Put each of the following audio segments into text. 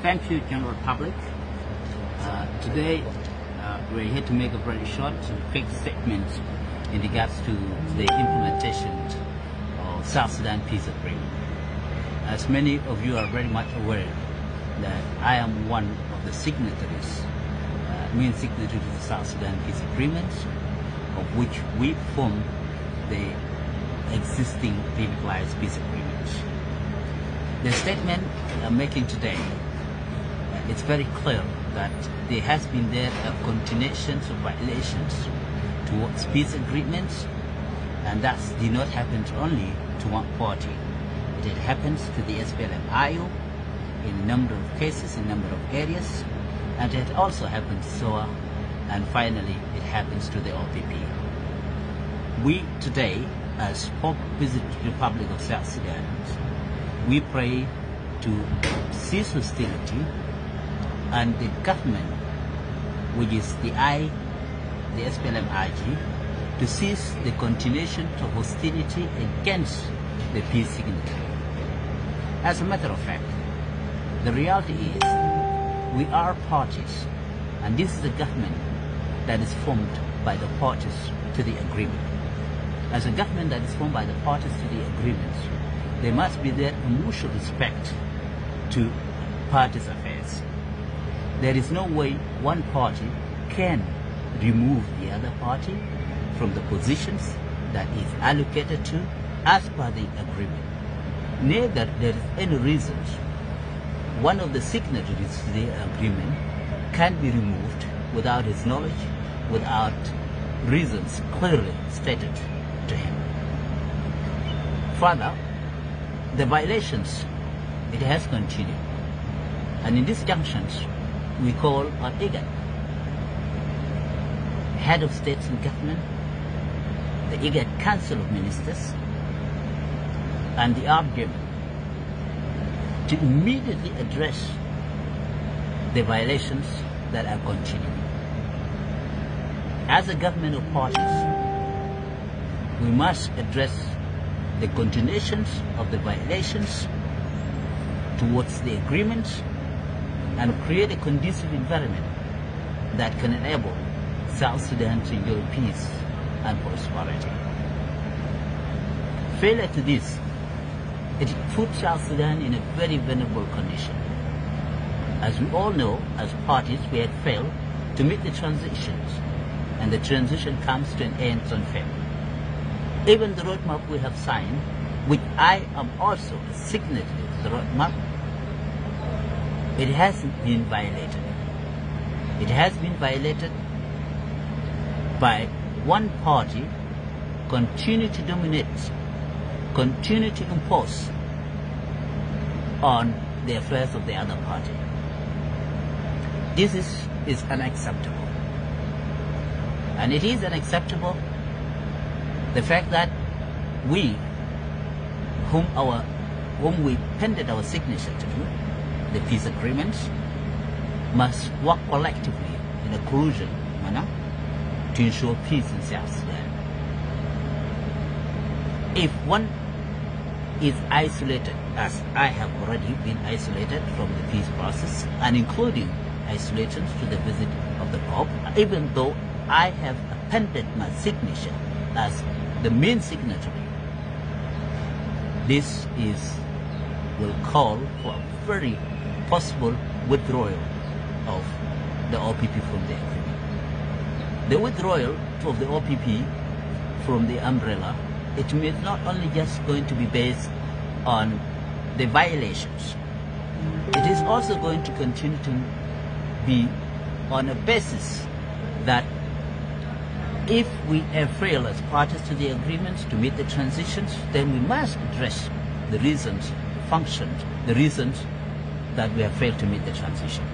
Thank you, general public. Today, we're here to make a very short and quick statement in regards to the implementation of South Sudan Peace Agreement. As many of you are very much aware that I am one of the signatories, main signatories to the South Sudan Peace Agreement, of which we form the existing revitalized peace agreement. The statement I'm making today, it's very clear that there has been continuations of violations towards peace agreements, and that did not happen only to one party. It happens to the SPLM-IO in a number of cases, in a number of areas, and it also happens to SOA, and finally it happens to the OPP. We today, as Pope visit the Republic of South Sudan, we pray to cease hostility, and the government, which is the SPLM-IG, to cease the continuation of hostility against the peace signatory. As a matter of fact, the reality is we are parties, and this is the government that is formed by the parties to the agreement. As a government that is formed by the parties to the agreement, there must be that mutual respect to parties' affairs. There is no way one party can remove the other party from the positions that is allocated to as per the agreement. Neither there is any reason one of the signatories to the agreement can be removed without his knowledge, without reasons clearly stated to him. Further, the violations, it has continued. And in these junctions, we call on IGAD, head of states and government, the IGAD Council of Ministers, and the RGM to immediately address the violations that are continuing. As a government of parties, we must address the continuations of the violations towards the agreements and create a conducive environment that can enable South Sudan to enjoy peace and prosperity. Failure to this, it puts South Sudan in a very vulnerable condition. As we all know, as parties, we had failed to meet the transitions, and the transition comes to an end unfair. Even the roadmap we have signed, which I am also a signatory to the roadmap, it has been violated. It has been violated by one party continue to dominate, continue to impose on the affairs of the other party. This is unacceptable. And it is unacceptable the fact that we, whom we pended our signature to, the peace agreements, must work collectively in a collusion manner to ensure peace in South Sudan. If one is isolated, as I have already been isolated from the peace process, and including isolations to the visit of the Pope, even though I have appended my signature as the main signatory, this will call for a very possible withdrawal of the OPP from the agreement. The withdrawal of the OPP from the umbrella, it is not only just going to be based on the violations, it is also going to continue to be on a basis that if we have failed as parties to the agreements to meet the transitions, then we must address the reasons, the reasons that we have failed to meet the transition.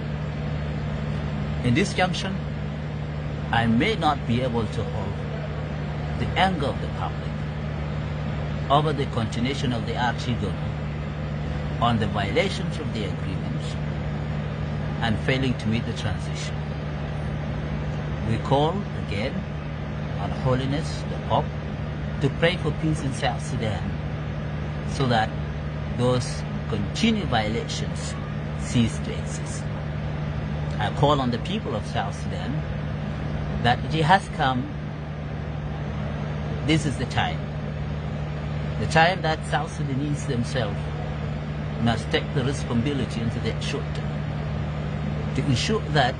In this junction, I may not be able to hold the anger of the public over the continuation of the Article on the violations of the agreements and failing to meet the transition. We call again on Holiness, the Pope, to pray for peace in South Sudan so that those continued violations cease to exist. I call on the people of South Sudan that it has come. This is the time that South Sudanese themselves must take the responsibility into their short term to ensure that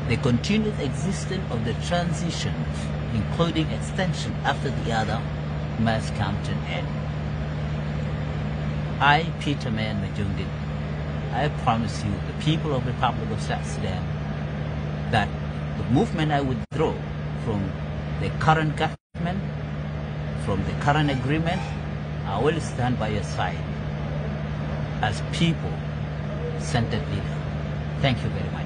the continued existence of the transitions, including extension after the other, must come to an end. I, Peter Mayen Wol, I promise you, the people of the Republic of South Sudan, that the movement I withdraw from the current government, from the current agreement, I will stand by your side as people-centered leader. Thank you very much.